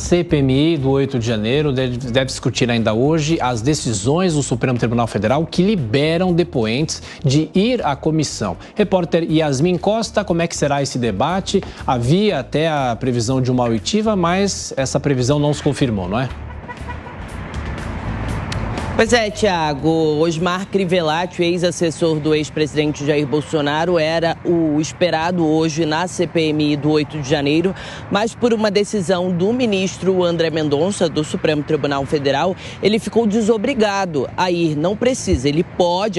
CPMI do 8 de janeiro deve discutir ainda hoje as decisões do Supremo Tribunal Federal que liberam depoentes de ir à comissão. Repórter Yasmin Costa, como é que será esse debate? Havia até a previsão de uma oitiva, mas essa previsão não se confirmou, não é? Pois é, Tiago, Osmar Crivellati, ex-assessor do ex-presidente Jair Bolsonaro, era o esperado hoje na CPMI do 8 de janeiro, mas por uma decisão do ministro André Mendonça, do Supremo Tribunal Federal, ele ficou desobrigado a ir. Não precisa, ele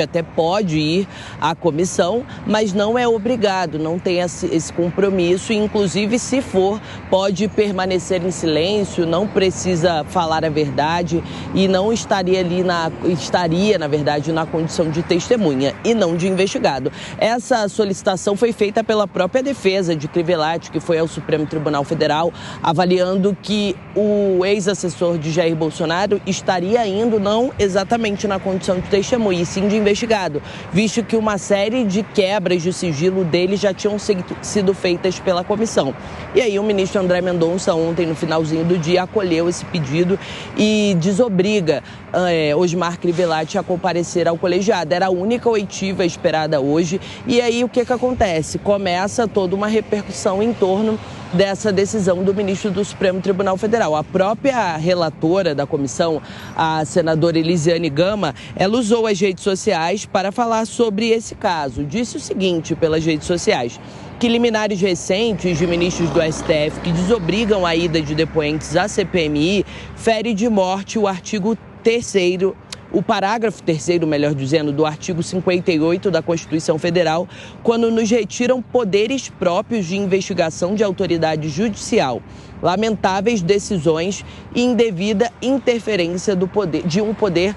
até pode ir à comissão, mas não é obrigado, não tem esse compromisso, inclusive se for, pode permanecer em silêncio, não precisa falar a verdade e não estaria ali estaria, na verdade, na condição de testemunha e não de investigado. Essa solicitação foi feita pela própria defesa de Crivellati, que foi ao Supremo Tribunal Federal, avaliando que o ex-assessor de Jair Bolsonaro estaria indo não exatamente na condição de testemunha, e sim de investigado, visto que uma série de quebras de sigilo dele já tinham sido feitas pela comissão. E aí o ministro André Mendonça, ontem, no finalzinho do dia, acolheu esse pedido e desobriga Osmar Crivellati a comparecer ao colegiado. Era a única oitiva esperada hoje. E aí o que acontece? Começa toda uma repercussão em torno dessa decisão do ministro do Supremo Tribunal Federal. A própria relatora da comissão, a senadora Elisiane Gama, ela usou as redes sociais para falar sobre esse caso. Disse o seguinte pelas redes sociais: que liminares recentes de ministros do STF que desobrigam a ida de depoentes à CPMI fere de morte o artigo 3º, o parágrafo 3º, melhor dizendo, do artigo 58 da Constituição Federal, quando nos retiram poderes próprios de investigação de autoridade judicial, lamentáveis decisões e indevida interferência de um poder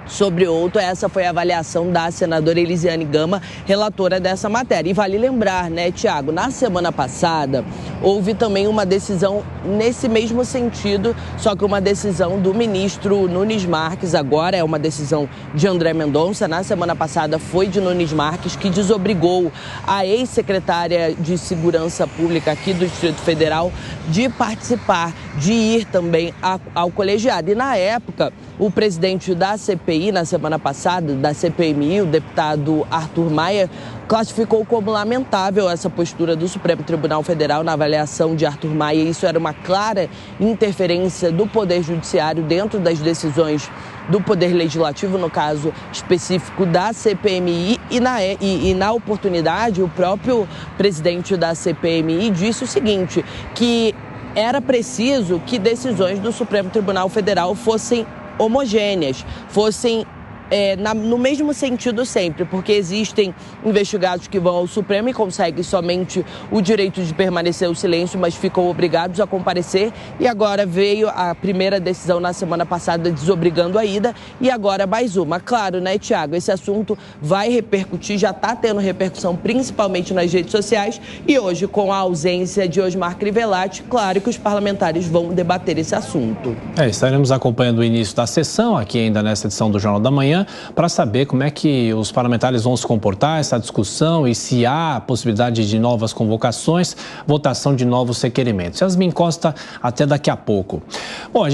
sobre outro. Essa foi a avaliação da senadora Elisiane Gama, relatora dessa matéria. E vale lembrar, né, Tiago, na semana passada houve também uma decisão nesse mesmo sentido, só que uma decisão do ministro Nunes Marques, agora é uma decisão de André Mendonça. Na semana passada foi de Nunes Marques, que desobrigou a ex-secretária de Segurança Pública aqui do Distrito Federal de participar, de ir também ao colegiado. E na época, o presidente da CPI, na semana passada, da CPMI, o deputado Arthur Maia, classificou como lamentável essa postura do Supremo Tribunal Federal. Na avaliação de Arthur Maia, isso era uma clara interferência do Poder Judiciário dentro das decisões do Poder Legislativo, no caso específico da CPMI, e na oportunidade, o próprio presidente da CPMI disse o seguinte, que era preciso que decisões do Supremo Tribunal Federal fossem homogêneas, fossem no mesmo sentido sempre, porque existem investigados que vão ao Supremo e conseguem somente o direito de permanecer o silêncio, mas ficam obrigados a comparecer, e agora veio a primeira decisão na semana passada desobrigando a ida, e agora mais uma. Claro, né, Tiago, esse assunto vai repercutir, já está tendo repercussão principalmente nas redes sociais, e hoje, com a ausência de Osmar Crivellati, claro que os parlamentares vão debater esse assunto. Estaremos acompanhando o início da sessão aqui ainda nessa edição do Jornal da Manhã, para saber como é que os parlamentares vão se comportar, essa discussão, e se há possibilidade de novas convocações, votação de novos requerimentos. Yasmin Costa, até daqui a pouco. Bom,